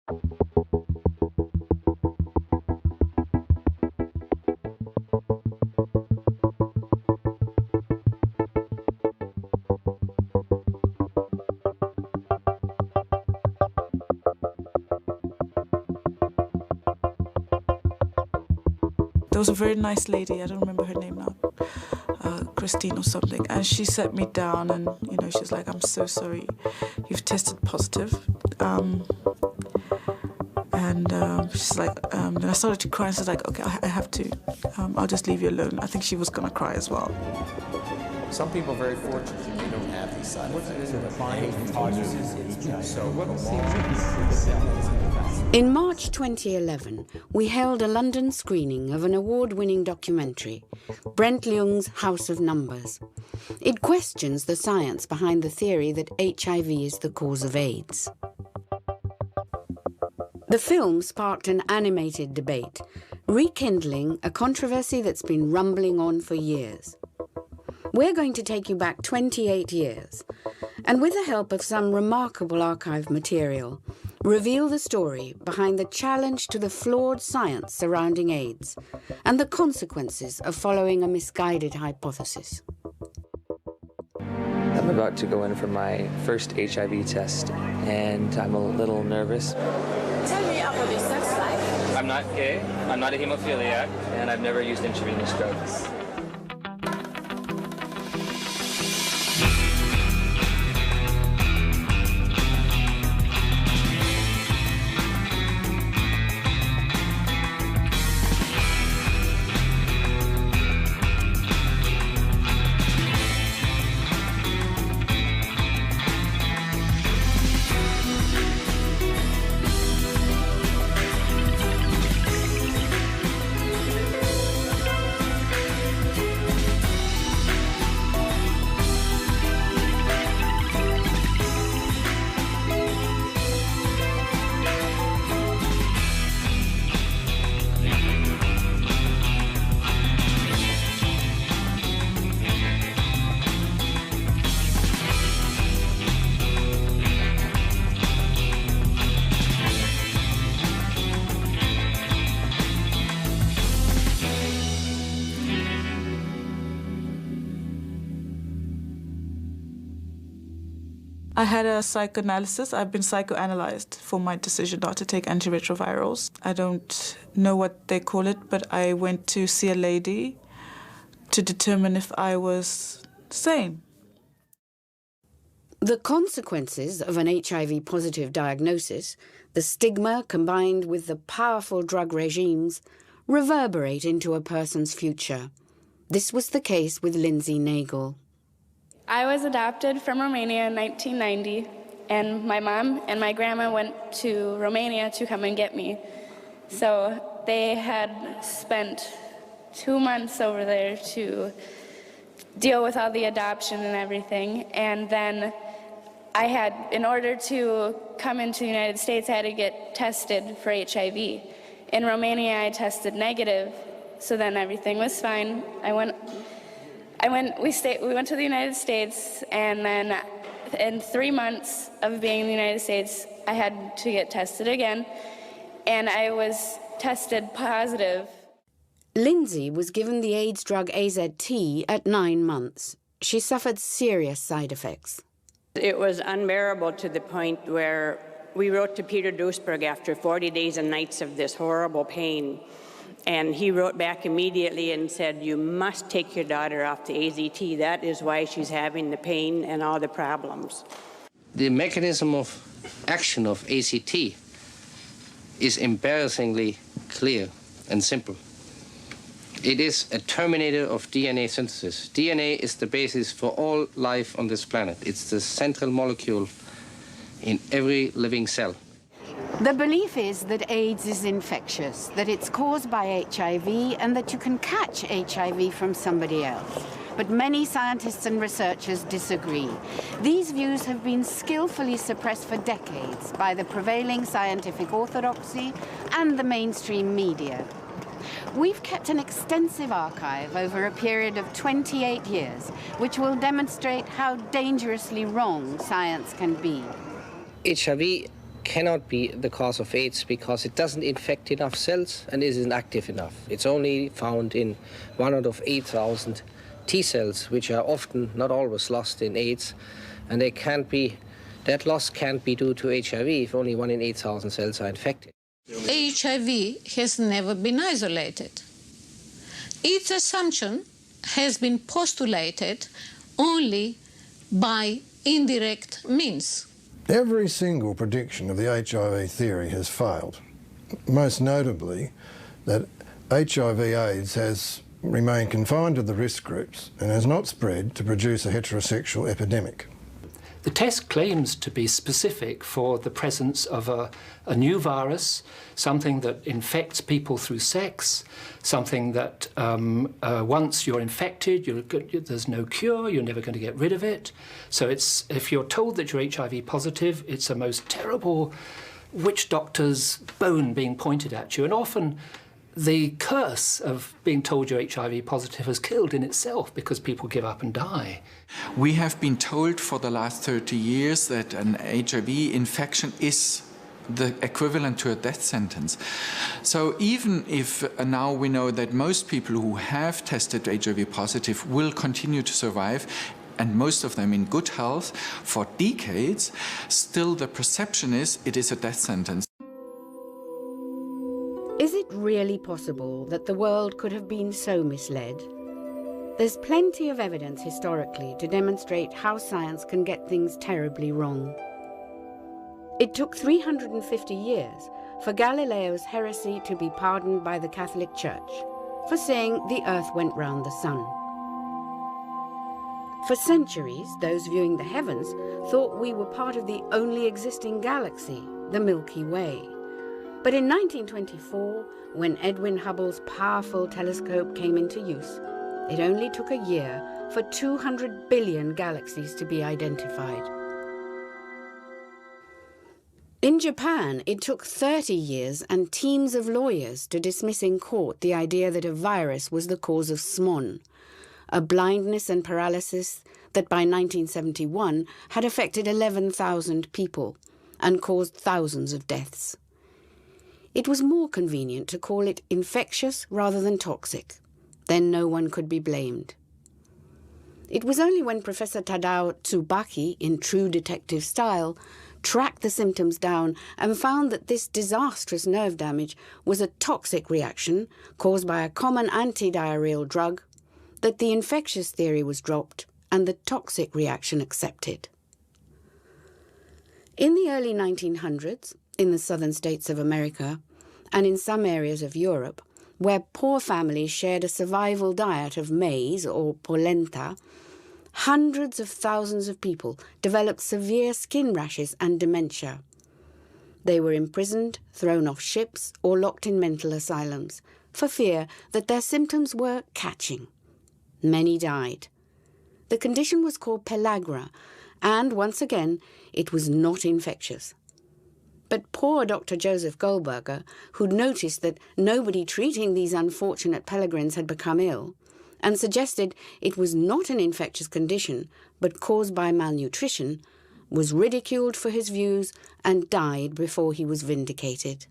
There was a very nice lady, I don't remember her name now, Christine or something, and she sat me down and, you know, she's like, I'm so sorry, you've tested positive. She's like, then I started to cry and she's like, okay, I have to, I'll just leave you alone. I think she was gonna cry as well. Some people are very fortunate that they don't have these side effects. In March 2011, we held a London screening of an award-winning documentary, Brent Leung's House of Numbers. It questions the science behind the theory that HIV is the cause of AIDS. The film sparked an animated debate, rekindling a controversy that's been rumbling on for years. We're going to take you back 28 years, and with the help of some remarkable archive material, reveal the story behind the challenge to the flawed science surrounding AIDS and the consequences of following a misguided hypothesis. I'm about to go in for my first HIV test, and I'm a little nervous. Tell me about your sex life. I'm not gay, I'm not a hemophiliac, and I've never used intravenous drugs. I had a psychoanalysis. I've been psychoanalyzed for my decision not to take antiretrovirals. I don't know what they call it, but I went to see a lady to determine if I was sane. The consequences of an HIV-positive diagnosis, the stigma combined with the powerful drug regimes, reverberate into a person's future. This was the case with Lindsay Nagel. I was adopted from Romania in 1990, and my mom and my grandma went to Romania to come and get me. So they had spent 2 months over there to deal with all the adoption and everything, and then I had, in order to come into the United States, I had to get tested for HIV. In Romania, I tested negative, so then everything was fine. We went to the United States, and then in 3 months of being in the United States, I had to get tested again, and I was tested positive. Lindsay was given the AIDS drug AZT at 9 months. She suffered serious side effects. It was unbearable to the point where we wrote to Peter Duisberg after 40 days and nights of this horrible pain. And he wrote back immediately and said, you must take your daughter off the AZT. That is why she's having the pain and all the problems. The mechanism of action of AZT is embarrassingly clear and simple. It is a terminator of DNA synthesis. DNA is the basis for all life on this planet. It's the central molecule in every living cell. The belief is that AIDS is infectious, that it's caused by HIV, and that you can catch HIV from somebody else. But many scientists and researchers disagree. These views have been skillfully suppressed for decades by the prevailing scientific orthodoxy and the mainstream media. We've kept an extensive archive over a period of 28 years, which will demonstrate how dangerously wrong science can be. HIV cannot be the cause of AIDS because it doesn't infect enough cells and isn't active enough. It's only found in 1 out of 8,000 T cells, which are often, not always, lost in AIDS, and that loss can't be due to HIV if only 1 in 8,000 cells are infected. HIV has never been isolated. Its assumption has been postulated only by indirect means. Every single prediction of the HIV theory has failed, most notably that HIV/AIDS has remained confined to the risk groups and has not spread to produce a heterosexual epidemic. The test claims to be specific for the presence of a new virus, something that infects people through sex, something that once you're infected, there's no cure, you're never going to get rid of it. So if you're told that you're HIV positive, it's a most terrible witch doctor's bone being pointed at you. And often the curse of being told you're HIV positive has killed in itself because people give up and die. We have been told for the last 30 years that an HIV infection is the equivalent to a death sentence. So even if now we know that most people who have tested HIV positive will continue to survive, and most of them in good health for decades, still the perception is it is a death sentence. Is it really possible that the world could have been so misled? There's plenty of evidence historically to demonstrate how science can get things terribly wrong. It took 350 years for Galileo's heresy to be pardoned by the Catholic Church for saying the Earth went round the sun. For centuries, those viewing the heavens thought we were part of the only existing galaxy, the Milky Way. But in 1924, when Edwin Hubble's powerful telescope came into use, it only took a year for 200 billion galaxies to be identified. In Japan, it took 30 years and teams of lawyers to dismiss in court the idea that a virus was the cause of SMON, a blindness and paralysis that by 1971 had affected 11,000 people and caused thousands of deaths. It was more convenient to call it infectious rather than toxic. Then no one could be blamed. It was only when Professor Tadao Tsubaki, in true detective style, tracked the symptoms down and found that this disastrous nerve damage was a toxic reaction caused by a common anti-diarrheal drug that the infectious theory was dropped and the toxic reaction accepted. In the early 1900s, in the southern states of America, and in some areas of Europe, where poor families shared a survival diet of maize or polenta, hundreds of thousands of people developed severe skin rashes and dementia. They were imprisoned, thrown off ships, or locked in mental asylums for fear that their symptoms were catching. Many died. The condition was called pellagra, and once again, it was not infectious. But poor Dr. Joseph Goldberger, who'd noticed that nobody treating these unfortunate peregrines had become ill, and suggested it was not an infectious condition, but caused by malnutrition, was ridiculed for his views and died before he was vindicated.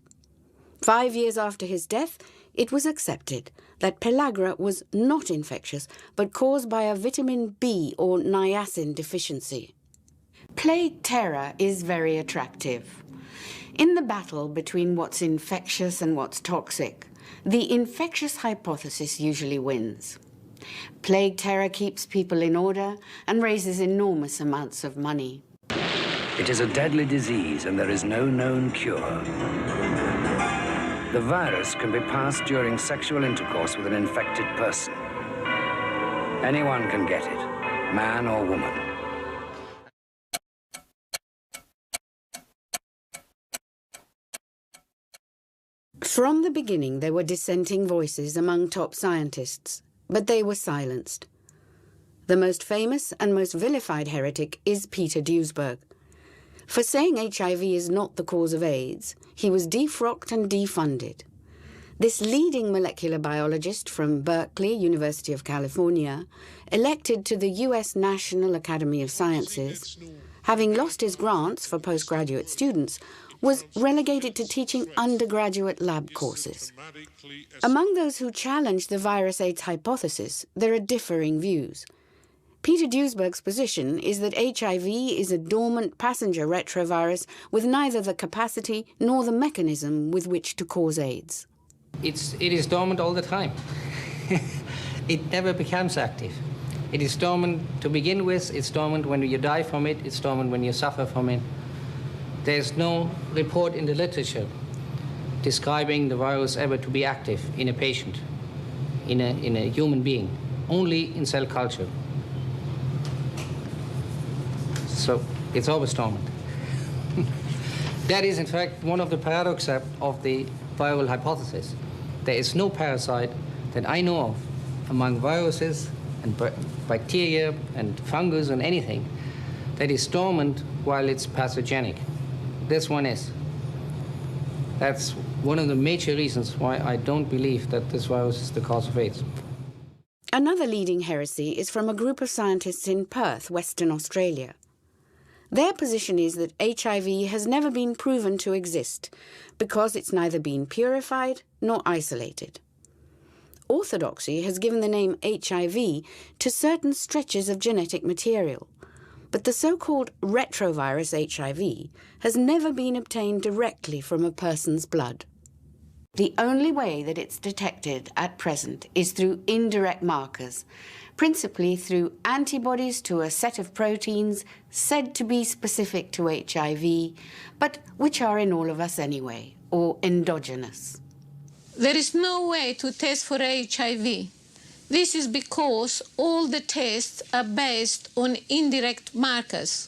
5 years after his death, it was accepted that pellagra was not infectious, but caused by a vitamin B or niacin deficiency. Plague terror is very attractive. In the battle between what's infectious and what's toxic, the infectious hypothesis usually wins. Plague terror keeps people in order and raises enormous amounts of money. It is a deadly disease and there is no known cure. The virus can be passed during sexual intercourse with an infected person. Anyone can get it, man or woman. From the beginning, there were dissenting voices among top scientists, but they were silenced. The most famous and most vilified heretic is Peter Duesberg. For saying HIV is not the cause of AIDS, he was defrocked and defunded. This leading molecular biologist from Berkeley, University of California, elected to the US National Academy of Sciences, having lost his grants for postgraduate students, was relegated to teaching undergraduate lab courses. Among those who challenged the virus AIDS hypothesis, there are differing views. Peter Duesberg's position is that HIV is a dormant passenger retrovirus with neither the capacity nor the mechanism with which to cause AIDS. It is dormant all the time. It never becomes active. It is dormant to begin with, it's dormant when you die from it, it's dormant when you suffer from it. There's no report in the literature describing the virus ever to be active in a patient, in a human being, only in cell culture. So it's always dormant. That is, in fact, one of the paradoxes of the viral hypothesis. There is no parasite that I know of among viruses and bacteria and fungus and anything that is dormant while it's pathogenic. This one is. That's one of the major reasons why I don't believe that this virus is the cause of AIDS. Another leading heresy is from a group of scientists in Perth, Western Australia. Their position is that HIV has never been proven to exist because it's neither been purified nor isolated. Orthodoxy has given the name HIV to certain stretches of genetic material, but the so-called retrovirus HIV has never been obtained directly from a person's blood. The only way that it's detected at present is through indirect markers, principally through antibodies to a set of proteins said to be specific to HIV, but which are in all of us anyway, or endogenous. There is no way to test for HIV. This is because all the tests are based on indirect markers,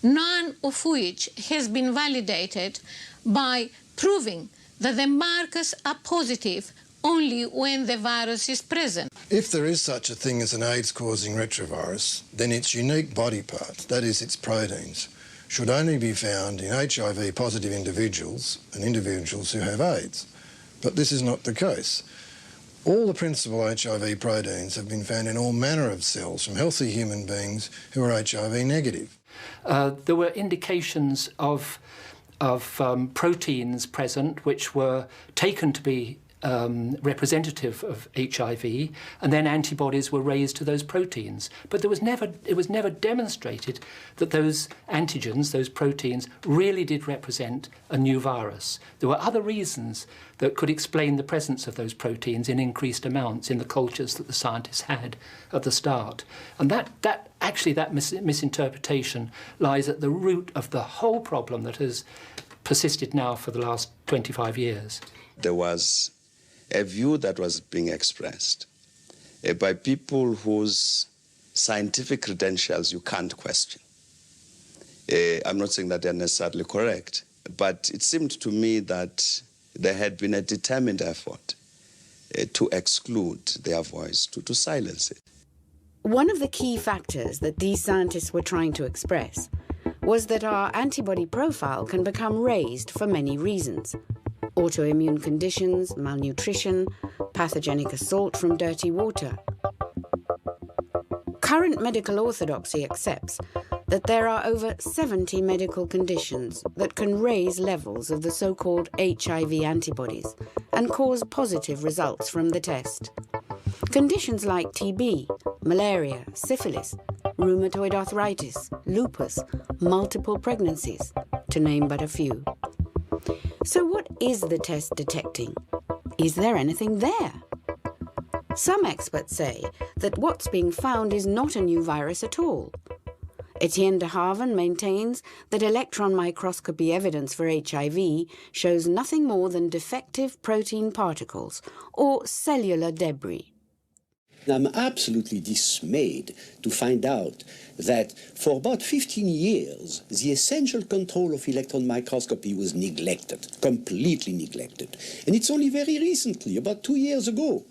none of which has been validated by proving that the markers are positive only when the virus is present. If there is such a thing as an AIDS-causing retrovirus, then its unique body parts, that is, its proteins, should only be found in HIV-positive individuals and individuals who have AIDS. But this is not the case. All the principal HIV proteins have been found in all manner of cells from healthy human beings who are HIV negative. There were indications of proteins present which were taken to be representative of HIV, and then antibodies were raised to those proteins. But it was never demonstrated that those antigens, those proteins, really did represent a new virus. There were other reasons that could explain the presence of those proteins in increased amounts in the cultures that the scientists had at the start. And that misinterpretation lies at the root of the whole problem that has persisted now for the last 25 years. There was a view that was being expressed by people whose scientific credentials you can't question. I'm not saying that they're necessarily correct, but it seemed to me that there had been a determined effort to exclude their voice, to silence it. One of the key factors that these scientists were trying to express was that our antibody profile can become raised for many reasons. Autoimmune conditions, malnutrition, pathogenic assault from dirty water. Current medical orthodoxy accepts that there are over 70 medical conditions that can raise levels of the so-called HIV antibodies and cause positive results from the test. Conditions like TB, malaria, syphilis, rheumatoid arthritis, lupus, multiple pregnancies, to name but a few. So what is the test detecting? Is there anything there? Some experts say that what's being found is not a new virus at all. Etienne de Haven maintains that electron microscopy evidence for HIV shows nothing more than defective protein particles or cellular debris. I'm absolutely dismayed to find out that for about 15 years, the essential control of electron microscopy was neglected, completely neglected. And it's only very recently, about 2 years ago,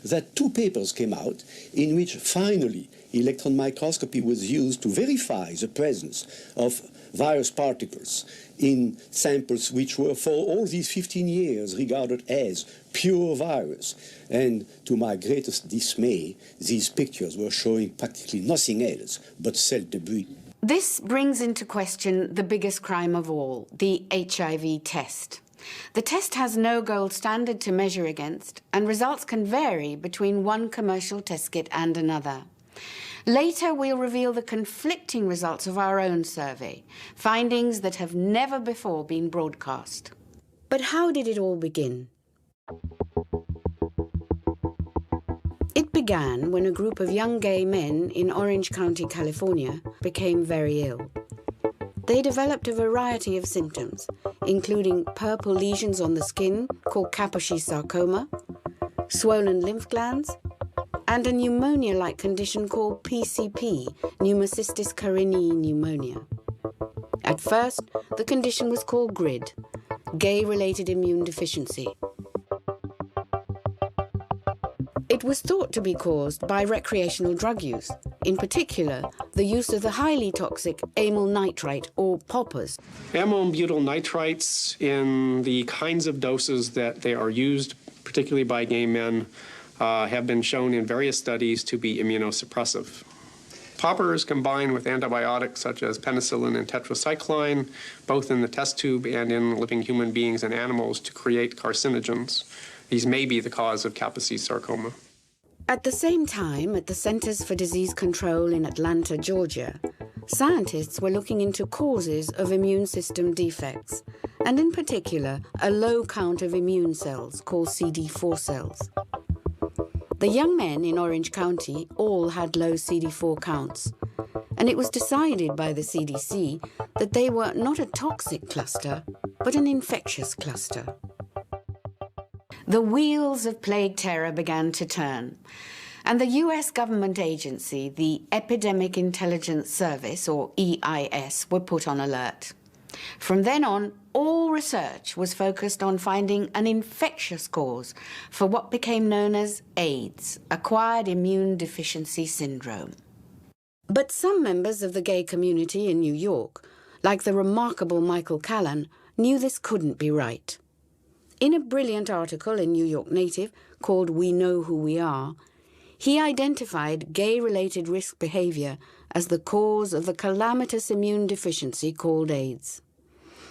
that 2 papers came out in which finally electron microscopy was used to verify the presence of virus particles in samples which were for all these 15 years regarded as pure virus. And to my greatest dismay, these pictures were showing practically nothing else but cell debris. This brings into question the biggest crime of all, the HIV test. The test has no gold standard to measure against, and results can vary between one commercial test kit and another. Later, we'll reveal the conflicting results of our own survey, findings that have never before been broadcast. But how did it all begin? It began when a group of young gay men in Orange County, California, became very ill. They developed a variety of symptoms, including purple lesions on the skin called Kaposi sarcoma, swollen lymph glands, and a pneumonia-like condition called PCP, pneumocystis carinii pneumonia. At first, the condition was called GRID, gay-related immune deficiency. It was thought to be caused by recreational drug use, in particular, the use of the highly toxic amyl nitrite, or poppers. Amyl butyl nitrites, in the kinds of doses that they are used, particularly by gay men, have been shown in various studies to be immunosuppressive. Poppers combined with antibiotics such as penicillin and tetracycline, both in the test tube and in living human beings and animals, to create carcinogens. These may be the cause of Kaposi sarcoma. At the same time, at the Centers for Disease Control in Atlanta, Georgia, scientists were looking into causes of immune system defects, and in particular, a low count of immune cells called CD4 cells. The young men in Orange County all had low CD4 counts, and it was decided by the CDC that they were not a toxic cluster, but an infectious cluster. The wheels of plague terror began to turn, and the US government agency, the Epidemic Intelligence Service, or EIS, were put on alert. From then on, all research was focused on finding an infectious cause for what became known as AIDS, Acquired Immune Deficiency Syndrome. But some members of the gay community in New York, like the remarkable Michael Callan, knew this couldn't be right. In a brilliant article in New York Native called We Know Who We Are, he identified gay-related risk behavior as the cause of the calamitous immune deficiency called AIDS.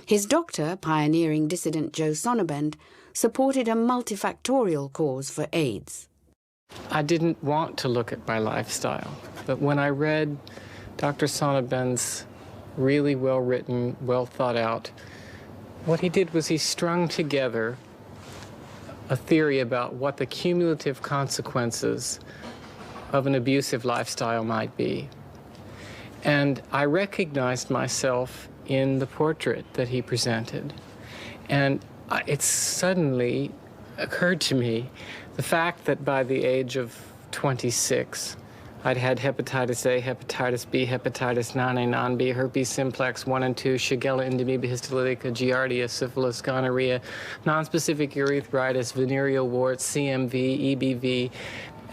His doctor, pioneering dissident Joe Sonnabend, supported a multifactorial cause for AIDS. I didn't want to look at my lifestyle, but when I read Dr. Sonnabend's really well-written, well-thought-out, what he did was he strung together a theory about what the cumulative consequences of an abusive lifestyle might be. And I recognized myself in the portrait that he presented. And it suddenly occurred to me the fact that by the age of 26, I'd had hepatitis A, hepatitis B, hepatitis non-A, non-B, herpes simplex 1 and 2, Shigella, Amoeba, histolytica, Giardia, syphilis, gonorrhea, nonspecific urethritis, venereal warts, CMV, EBV,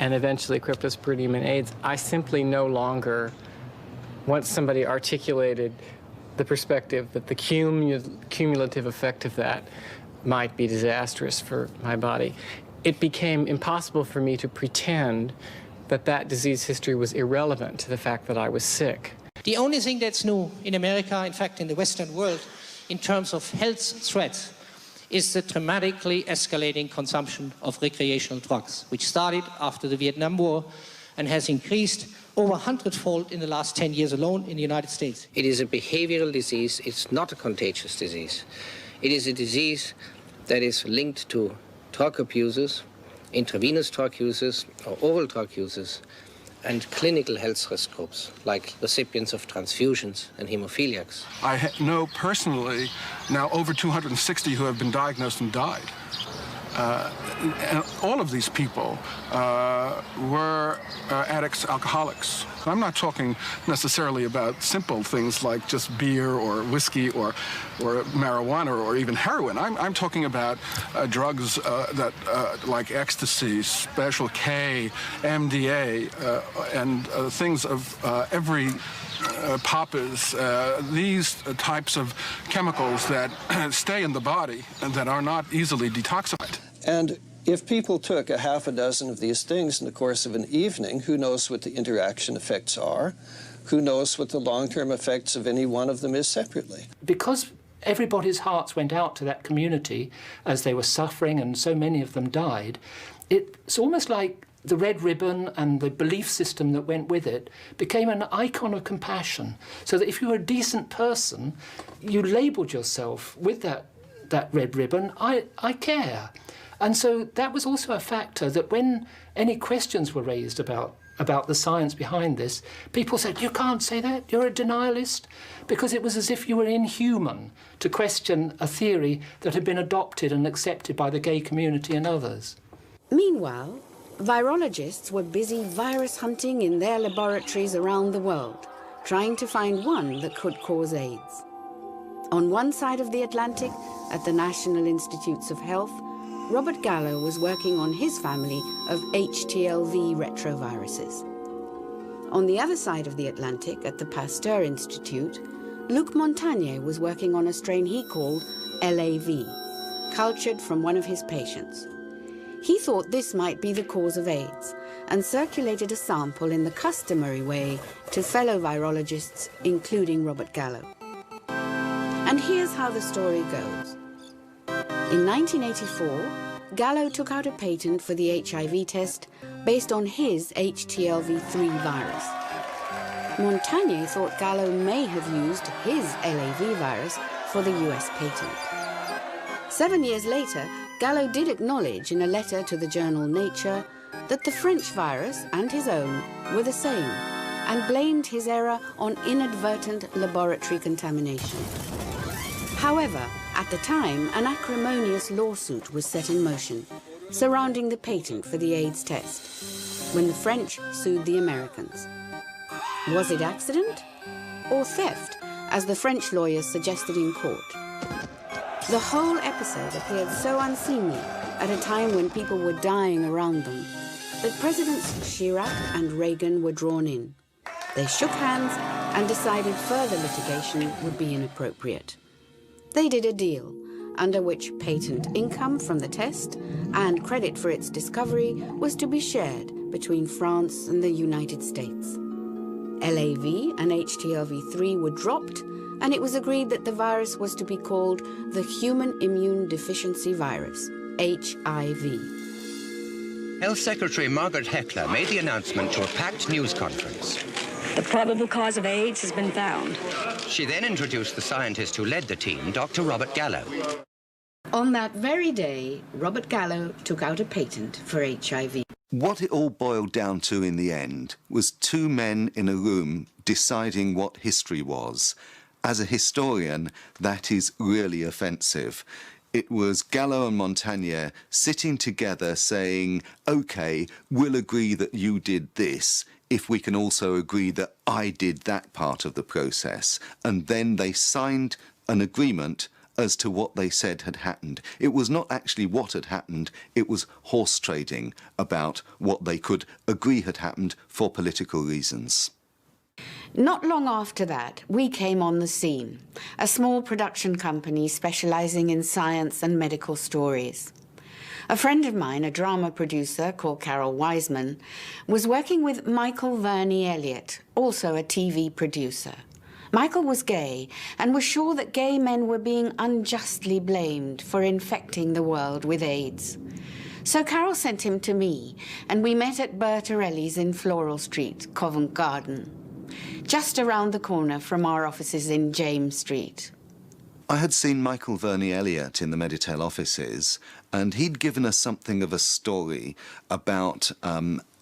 and eventually cryptosporidium and AIDS. I simply no longer, once somebody articulated the perspective that the cumulative effect of that might be disastrous for my body, it became impossible for me to pretend that that disease history was irrelevant to the fact that I was sick. The only thing that's new in America, in fact in the Western world, in terms of health threats, is the dramatically escalating consumption of recreational drugs, which started after the Vietnam War and has increased over 100-fold in the last 10 years alone in the United States. It is a behavioral disease. It's not a contagious disease. It is a disease that is linked to drug abusers, intravenous drug users or oral drug users, and clinical health risk groups, like recipients of transfusions and hemophiliacs. I know personally now over 260 who have been diagnosed and died. And all of these people were addicts, alcoholics. I'm not talking necessarily about simple things like just beer or whiskey or marijuana or even heroin. I'm talking about drugs that like ecstasy, Special K, MDA, and things of every poppers, these types of chemicals that stay in the body and that are not easily detoxified. And if people took a half a dozen of these things in the course of an evening, who knows what the interaction effects are? who knows what the long-term effects of any one of them is separately. Because everybody's hearts went out to that community as they were suffering and so many of them died, it's almost like the red ribbon and the belief system that went with it became an icon of compassion. So that if you were a decent person, you labelled yourself with that red ribbon, I care. And so that was also a factor that when any questions were raised about the science behind this, people said, you can't say that, you're a denialist, because it was as if you were inhuman to question a theory that had been adopted and accepted by the gay community and others. Meanwhile, virologists were busy virus hunting in their laboratories around the world, trying to find one that could cause AIDS. On one side of the Atlantic, at the National Institutes of Health, Robert Gallo was working on his family of HTLV retroviruses. On the other side of the Atlantic, at the Pasteur Institute, Luc Montagnier was working on a strain he called LAV, cultured from one of his patients. He thought this might be the cause of AIDS and circulated a sample in the customary way to fellow virologists, including Robert Gallo. And here's how the story goes. In 1984, Gallo took out a patent for the HIV test based on his HTLV3 virus. Montagnier thought Gallo may have used his LAV virus for the US patent. 7 years later, Gallo did acknowledge in a letter to the journal Nature that the French virus and his own were the same and blamed his error on inadvertent laboratory contamination. However, at the time, an acrimonious lawsuit was set in motion surrounding the patent for the AIDS test when the French sued the Americans. Was it accident or theft, as the French lawyers suggested in court? The whole episode appeared so unseemly at a time when people were dying around them that Presidents Chirac and Reagan were drawn in. They shook hands and decided further litigation would be inappropriate. They did a deal under which patent income from the test and credit for its discovery was to be shared between France and the United States. LAV and HTLV3 were dropped, and it was agreed that the virus was to be called the Human Immune Deficiency Virus, HIV. Health Secretary Margaret Heckler made the announcement to a packed news conference. The probable cause of AIDS has been found. She then introduced the scientist who led the team, Dr. Robert Gallo. On that very day, Robert Gallo took out a patent for HIV. What it all boiled down to in the end was two men in a room deciding what history was. As a historian, that is really offensive. It was Gallo and Montagnier sitting together saying, OK, we'll agree that you did this, if we can also agree that I did that part of the process. And then they signed an agreement as to what they said had happened. It was not actually what had happened, it was horse trading about what they could agree had happened for political reasons. Not long after that, we came on the scene, a small production company specializing in science and medical stories. A friend of mine, a drama producer called Carol Wiseman, was working with Michael Verney Elliott, also a TV producer. Michael was gay and was sure that gay men were being unjustly blamed for infecting the world with AIDS. So Carol sent him to me, and we met at Bertarelli's in Floral Street, Covent Garden, just around the corner from our offices in James Street. I had seen Michael Verney Elliott in the Meditel offices, and he'd given us something of a story about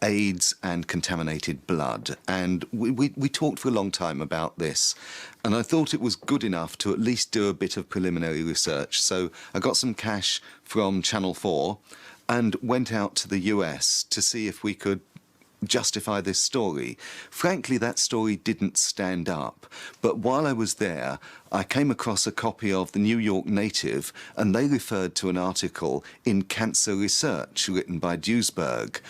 AIDS and contaminated blood. And we talked for a long time about this, and I thought it was good enough to at least do a bit of preliminary research. So I got some cash from Channel 4 and went out to the US to see if we could justify this story. Frankly, that story didn't stand up. But while I was there, I came across a copy of the New York Native, and they referred to an article in Cancer Research written by Duisberg.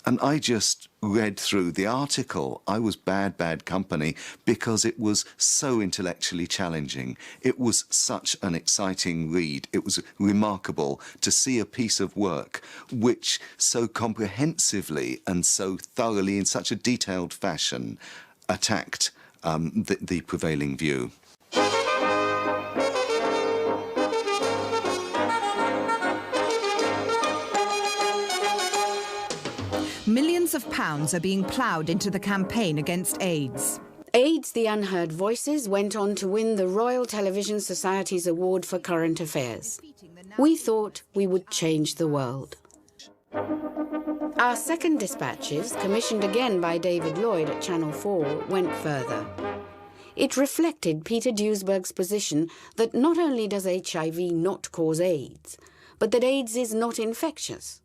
And I just read through the article. I was bad company because it was so intellectually challenging. It was such an exciting read. It was remarkable to see a piece of work which so comprehensively and so thoroughly in such a detailed fashion attacked the prevailing view. Millions of pounds are being ploughed into the campaign against AIDS. AIDS, the Unheard Voices, went on to win the Royal Television Society's Award for Current Affairs. We thought we would change the world. Our second dispatches, commissioned again by David Lloyd at Channel 4, went further. It reflected Peter Duesberg's position that not only does HIV not cause AIDS, but that AIDS is not infectious.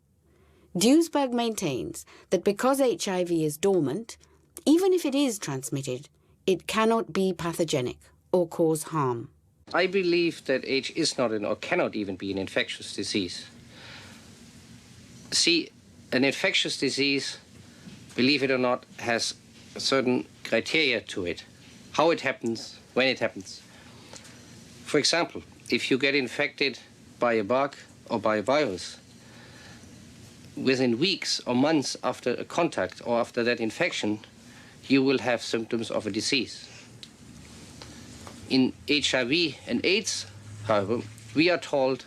Duesberg maintains that because HIV is dormant, even if it is transmitted, it cannot be pathogenic or cause harm. I believe that AIDS is not or cannot even be an infectious disease. See, an infectious disease, believe it or not, has certain criteria to it. How it happens, when it happens. For example, if you get infected by a bug or by a virus, within weeks or months after a contact or after that infection, you will have symptoms of a disease. In HIV and AIDS, however, we are told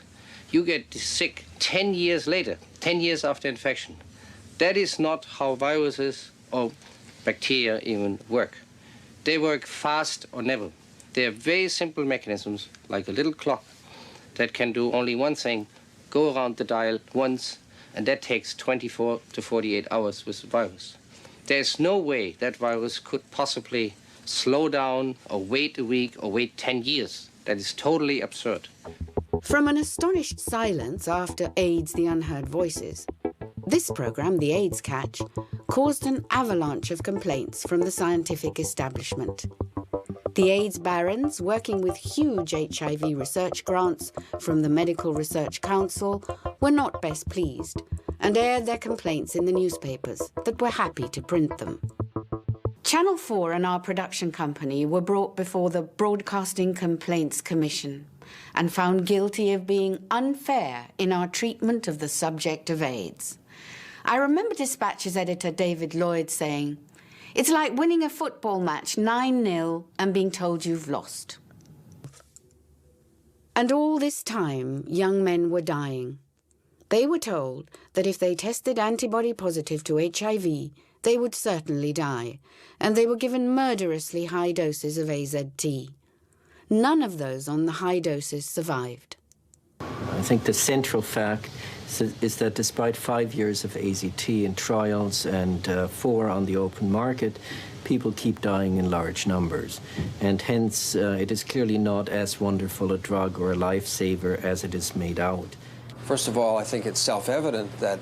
you get sick 10 years later, 10 years after infection. That is not how viruses or bacteria even work. They work fast or never. They are very simple mechanisms, like a little clock, that can do only one thing, go around the dial once, and that takes 24 to 48 hours with the virus. There's no way that virus could possibly slow down or wait a week or wait 10 years. That is totally absurd. From an astonished silence after AIDS, the Unheard Voices, this program, The AIDS Catch, caused an avalanche of complaints from the scientific establishment. The AIDS barons, working with huge HIV research grants from the Medical Research Council, were not best pleased and aired their complaints in the newspapers that were happy to print them. Channel 4 and our production company were brought before the Broadcasting Complaints Commission and found guilty of being unfair in our treatment of the subject of AIDS. I remember Dispatch's editor David Lloyd saying, "It's like winning a football match 9-0 and being told you've lost." And all this time, young men were dying. They were told that if they tested antibody positive to HIV, they would certainly die, and they were given murderously high doses of AZT. None of those on the high doses survived. I think the central fact is that despite 5 years of AZT in trials and 4 on the open market, people keep dying in large numbers. And hence, it is clearly not as wonderful a drug or a lifesaver as it is made out. First of all, I think it's self-evident that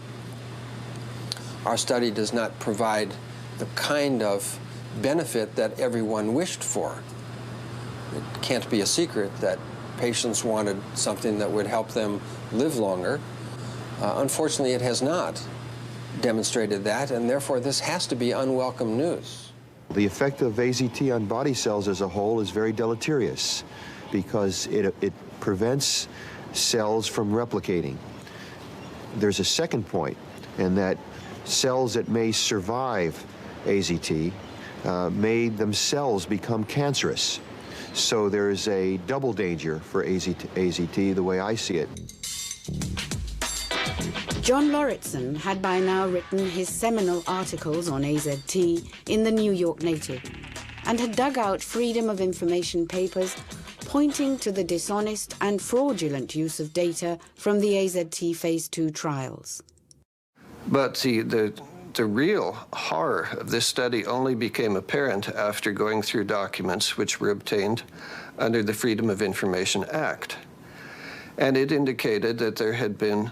our study does not provide the kind of benefit that everyone wished for. It can't be a secret that patients wanted something that would help them live longer. Unfortunately, it has not demonstrated that, and therefore this has to be unwelcome news. The effect of AZT on body cells as a whole is very deleterious because it prevents cells from replicating. There's a second point, in that cells that may survive AZT may themselves become cancerous. So there's a double danger for AZT, the way I see it. John Lauritsen had by now written his seminal articles on AZT in the New York Native and had dug out Freedom of Information papers pointing to the dishonest and fraudulent use of data from the AZT Phase 2 trials. But the real horror of this study only became apparent after going through documents which were obtained under the Freedom of Information Act. And it indicated that there had been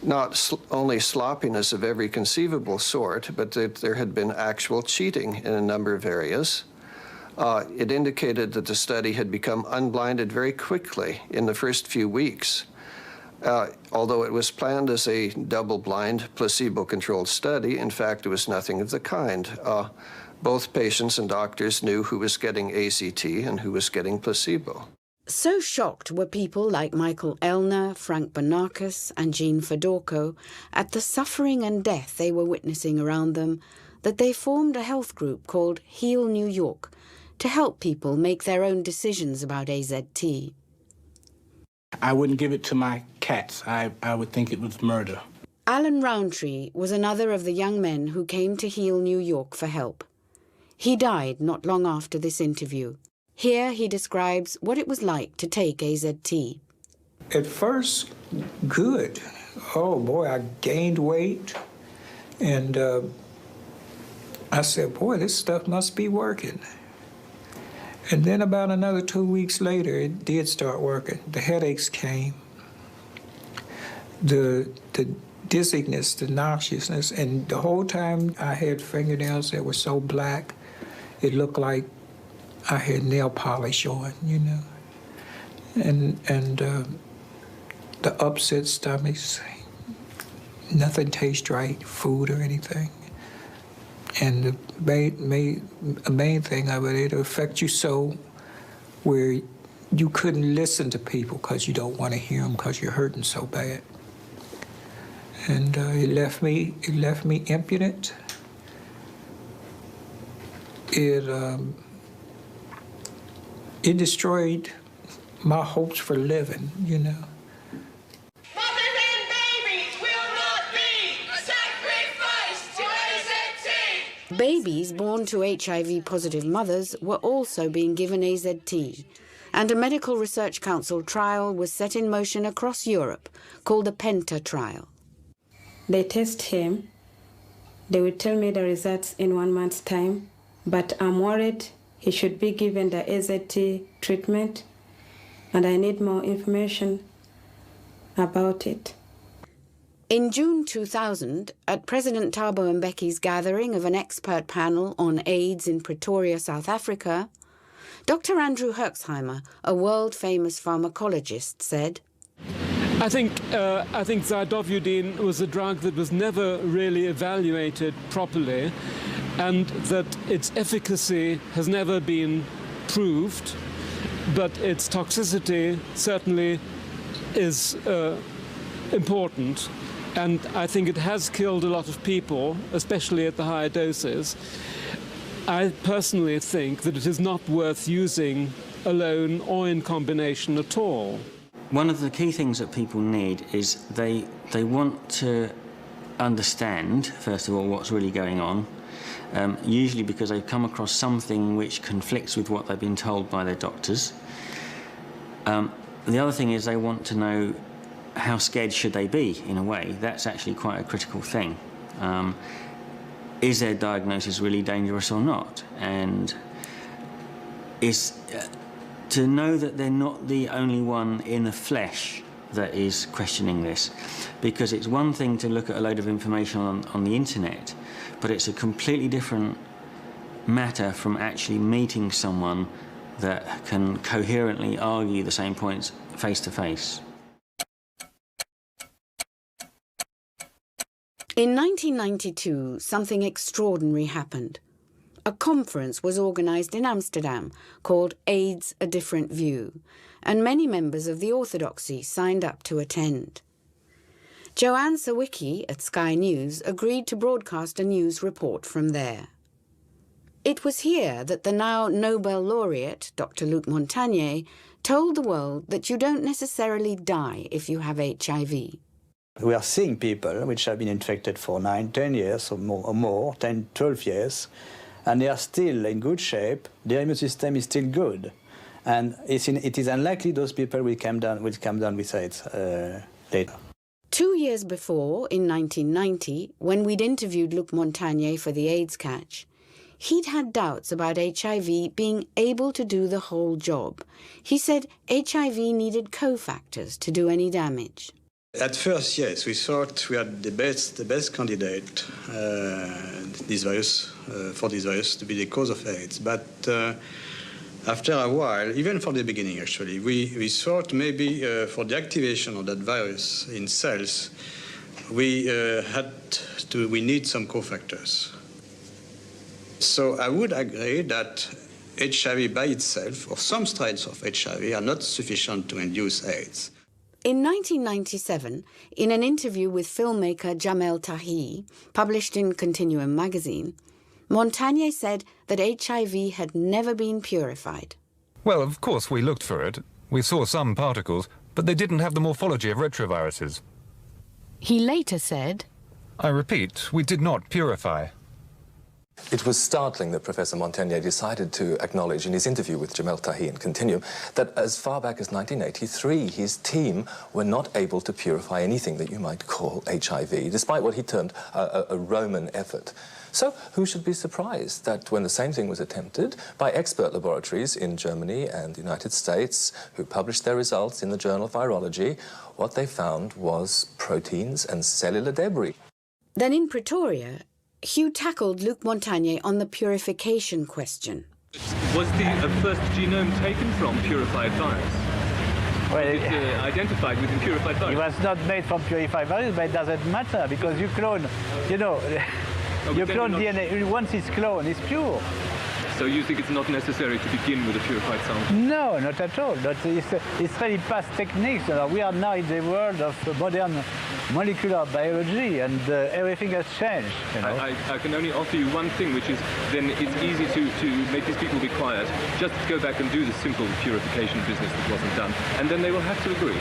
not only sloppiness of every conceivable sort, but that there had been actual cheating in a number of areas. It indicated that the study had become unblinded very quickly in the first few weeks. Although it was planned as a double-blind, placebo-controlled study, in fact, it was nothing of the kind. Both patients and doctors knew who was getting AZT and who was getting placebo. So shocked were people like Michael Elner, Frank Bonakis, and Jean Fedorko at the suffering and death they were witnessing around them that they formed a health group called Heal New York to help people make their own decisions about AZT. I wouldn't give it to my cats. I would think it was murder. Alan Roundtree was another of the young men who came to Heal New York for help. He died not long after this interview. Here he describes what it was like to take AZT. At first, good. Oh boy, I gained weight. And I said, boy, this stuff must be working. And then about another 2 weeks later, it did start working. The headaches came. The dizziness, the nauseousness, and the whole time I had fingernails that were so black, it looked like I had nail polish on, you know. And the upset stomachs, nothing tastes right, food or anything. And the main thing of it, it'll affect you so where you couldn't listen to people because you don't want to hear them because you're hurting so bad. And it left me impudent. It destroyed my hopes for living, you know. Mothers and babies will not be sacrificed to AZT. Babies born to HIV-positive mothers were also being given AZT, and a medical research council trial was set in motion across Europe called the PENTA trial. They test him. They will tell me the results in 1 month's time, but I'm worried he should be given the AZT treatment, and I need more information about it. In June 2000, at President Thabo Mbeki's gathering of an expert panel on AIDS in Pretoria, South Africa, Dr. Andrew Herxheimer, a world-famous pharmacologist, said, I think zidovudine was a drug that was never really evaluated properly, and that its efficacy has never been proved, but its toxicity certainly is important. And I think it has killed a lot of people, especially at the higher doses. I personally think that it is not worth using alone or in combination at all. One of the key things that people need is they want to understand, first of all, what's really going on, usually because they've come across something which conflicts with what they've been told by their doctors. The other thing is they want to know how scared should they be, in a way. That's actually quite a critical thing. Is their diagnosis really dangerous or not? And is to know that they're not the only one in the flesh that is questioning this. Because it's one thing to look at a load of information on the internet, but it's a completely different matter from actually meeting someone that can coherently argue the same points face to face. In 1992, something extraordinary happened. A conference was organised in Amsterdam called AIDS: A Different View, and many members of the Orthodoxy signed up to attend. Joanne Sawicki at Sky News agreed to broadcast a news report from there. It was here that the now Nobel laureate, Dr. Luc Montagnier, told the world that you don't necessarily die if you have HIV. We are seeing people which have been infected for 9, 10 years or more, 10, 12 years, and they are still in good shape. Their immune system is still good. And it is unlikely those people will come down with AIDS later. 2 years before, in 1990, when we'd interviewed Luc Montagnier for the AIDS Catch, he'd had doubts about HIV being able to do the whole job. He said HIV needed cofactors to do any damage. At first, yes, we thought we had the best candidate for this virus to be the cause of AIDS. But after a while, even from the beginning, actually, we thought maybe for the activation of that virus in cells, we need some cofactors. So I would agree that HIV by itself, or some strains of HIV, are not sufficient to induce AIDS. In 1997, in an interview with filmmaker Jamel Tahi, published in Continuum magazine, Montagnier said that HIV had never been purified. Well, of course we looked for it. We saw some particles, but they didn't have the morphology of retroviruses. He later said, I repeat, we did not purify. It was startling that Professor Montagnier decided to acknowledge in his interview with Jamel Tahi in Continuum that as far back as 1983, his team were not able to purify anything that you might call HIV, despite what he termed a Roman effort. So who should be surprised that when the same thing was attempted by expert laboratories in Germany and the United States, who published their results in the Journal of Virology, what they found was proteins and cellular debris. Then in Pretoria, Hugh tackled Luc Montagnier on the purification question. Was the first genome taken from purified virus? Well, identified with purified virus? It was not made from purified virus, but it doesn't matter because you clone, you know, you clone DNA. Once it's cloned, it's pure. So you think it's not necessary to begin with a purified sample? No, not at all. But it's really past techniques. We are now in the world of modern molecular biology, and everything has changed. You know? I can only offer you one thing, which is then it's easy to make these people be quiet. Just go back and do the simple purification business that wasn't done, and then they will have to agree.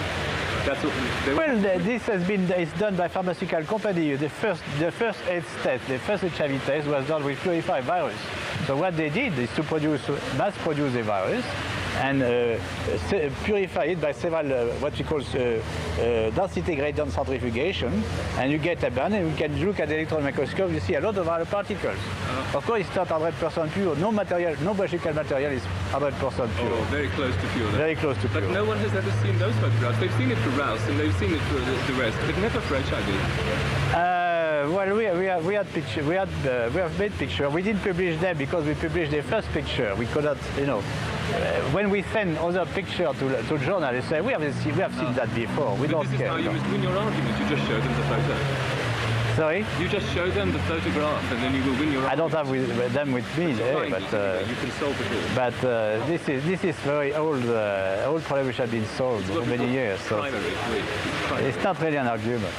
That's what this has been done by pharmaceutical companies. The first AIDS test, the first HIV test was done with purified virus. So what they did is to mass produce a virus and purify it by several what we call density gradient centrifugation, and you get a band, and you can look at the electron microscope. You see a lot of other particles. Of course, it's not 100% pure. No material, no biological material is 100% pure. Oh, very close to pure. Then. Very close to pure. But no one has ever seen those photographs. They've seen it for Rous and they've seen it for the rest, but never for HIV. Well, we have made pictures. We didn't publish them because we published the first picture. We could not, you know. When we send other picture to journal, they say we have seen that before. We don't care. This is how you must win your argument. You just show them the photo. Sorry? You just show them the photograph, and then you will win your argument. I don't have them with me, but you can solve it all. But this is very old problem which has been solved for many years. So it's not really an argument.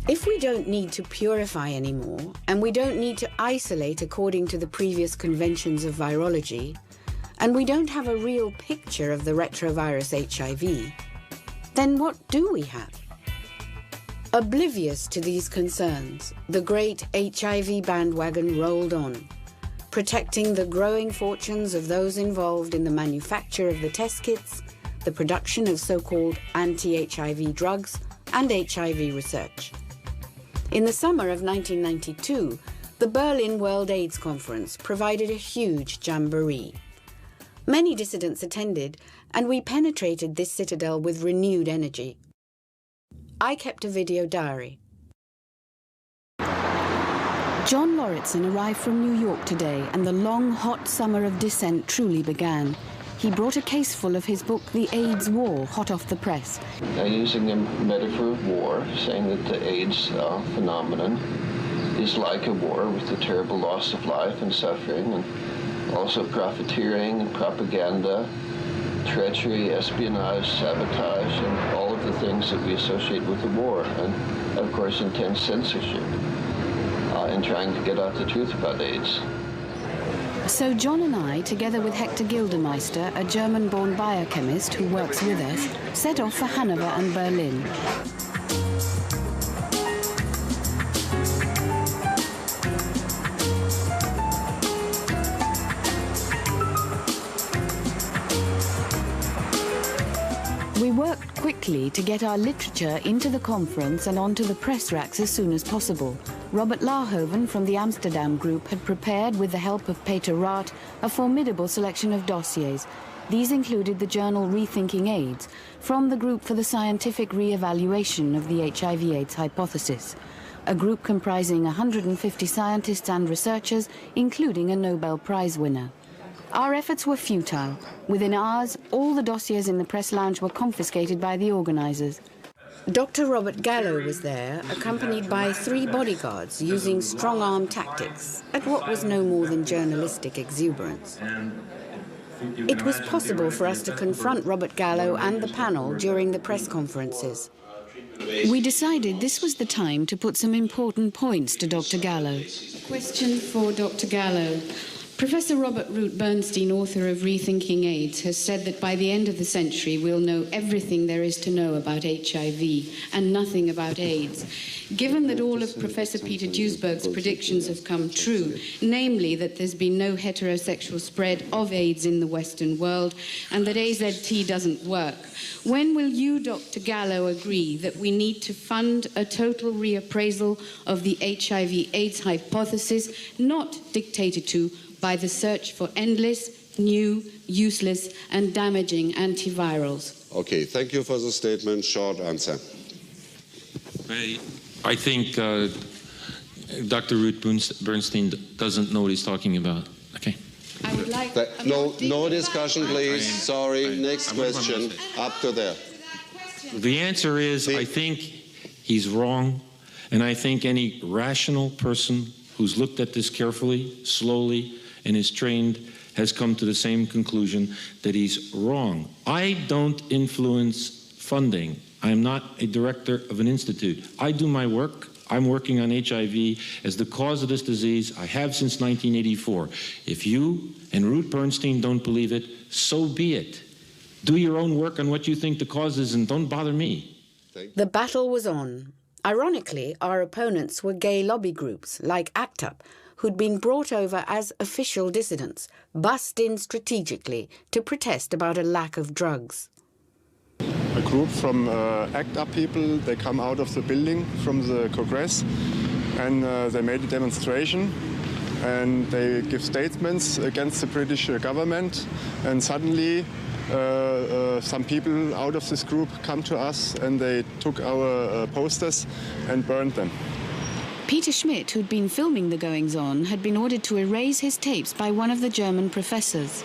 If we don't need to purify anymore, and we don't need to isolate according to the previous conventions of virology, and we don't have a real picture of the retrovirus HIV, then what do we have? Oblivious to these concerns, the great HIV bandwagon rolled on, protecting the growing fortunes of those involved in the manufacture of the test kits, the production of so-called anti-HIV drugs, and HIV research. In the summer of 1992, the Berlin World AIDS Conference provided a huge jamboree. Many dissidents attended, and we penetrated this citadel with renewed energy. I kept a video diary. John Lauritsen arrived from New York today, and the long, hot summer of dissent truly began. He brought a case full of his book, The AIDS War, hot off the press. Using the metaphor of war, saying that the AIDS phenomenon is like a war with the terrible loss of life and suffering, and also profiteering and propaganda, treachery, espionage, sabotage, and all of the things that we associate with the war, and of course intense censorship in trying to get out the truth about AIDS. So John and I, together with Hector Gildemeister, a German-born biochemist who works with us, set off for Hanover and Berlin. We worked quickly to get our literature into the conference and onto the press racks as soon as possible. Robert Laarhoven from the Amsterdam group had prepared, with the help of Peter Raat, a formidable selection of dossiers. These included the journal Rethinking AIDS, from the Group for the Scientific Re-Evaluation of the HIV/AIDS Hypothesis, a group comprising 150 scientists and researchers, including a Nobel Prize winner. Our efforts were futile. Within hours, all the dossiers in the press lounge were confiscated by the organisers. Dr. Robert Gallo was there, accompanied by 3 bodyguards using strong-arm tactics at what was no more than journalistic exuberance. It was possible for us to confront Robert Gallo and the panel during the press conferences. We decided this was the time to put some important points to Dr. Gallo. Question for Dr. Gallo. Professor Robert Root Bernstein, author of Rethinking AIDS, has said that by the end of the century we'll know everything there is to know about HIV and nothing about AIDS. Given that all of Professor Peter Duesberg's predictions have come true, namely that there's been no heterosexual spread of AIDS in the Western world and that AZT doesn't work, when will you, Dr. Gallo, agree that we need to fund a total reappraisal of the HIV-AIDS hypothesis, not dictated to by the search for endless, new, useless and damaging antivirals? Okay, thank you for the statement. Short answer. I think Dr. Ruth Bernstein doesn't know what he's talking about. Okay. I would like no discussion, please. Sorry. Next question. Up to there. The answer is I think he's wrong, and I think any rational person who's looked at this carefully, slowly, and is trained has come to the same conclusion that he's wrong. I don't influence funding. I'm not a director of an institute. I do my work. I'm working on HIV as the cause of this disease. I have since 1984. If you and Ruth Bernstein don't believe it, so be it. Do your own work on what you think the cause is and don't bother me. The battle was on. Ironically, our opponents were gay lobby groups like ACT UP, who'd been brought over as official dissidents, bussed in strategically to protest about a lack of drugs. A group from ACT UP people, they come out of the building from the Congress and they made a demonstration and they give statements against the British government, and suddenly some people out of this group come to us and they took our posters and burned them. Peter Schmidt, who'd been filming the goings-on, had been ordered to erase his tapes by one of the German professors.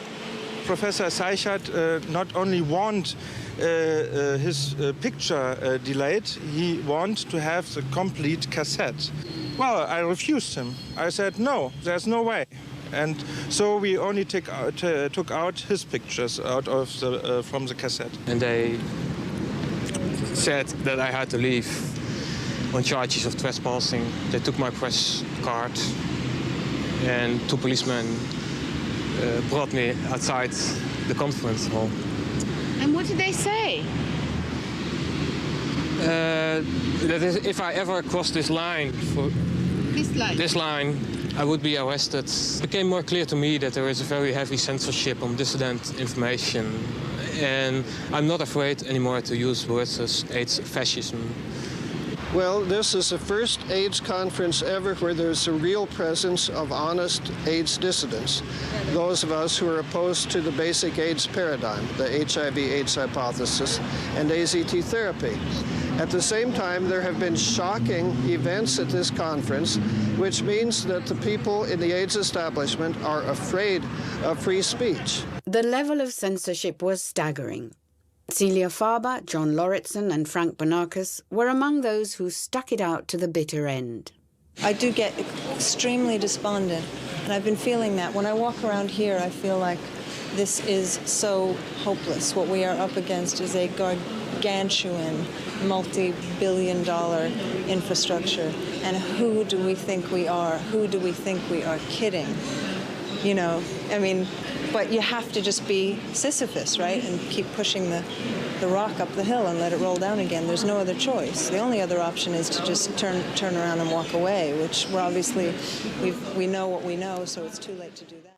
Professor Seichert not only want his picture delayed, he wants to have the complete cassette. Well, I refused him. I said, no, there's no way. And so we only took out his pictures out of from the cassette. And they said that I had to leave on charges of trespassing. They took my press card and two policemen brought me outside the conference hall. And what did they say? That if I ever cross this line, this line, I would be arrested. It became more clear to me that there is a very heavy censorship on dissident information, and I'm not afraid anymore to use words as AIDS fascism. Well, this is the first AIDS conference ever where there's a real presence of honest AIDS dissidents, those of us who are opposed to the basic AIDS paradigm, the HIV-AIDS hypothesis, and AZT therapy. At the same time, there have been shocking events at this conference, which means that the people in the AIDS establishment are afraid of free speech. The level of censorship was staggering. Celia Farber, John Lauritsen and Frank Bonakis were among those who stuck it out to the bitter end. I do get extremely despondent, and I've been feeling that. When I walk around here, I feel like this is so hopeless. What we are up against is a gargantuan, multi-billion-dollar infrastructure. And who do we think we are? Who do we think we are kidding? You know, I mean, but you have to just be Sisyphus, right? And keep pushing the rock up the hill and let it roll down again. There's no other choice. The only other option is to just turn around and walk away, which we're obviously, we know what we know, so it's too late to do that.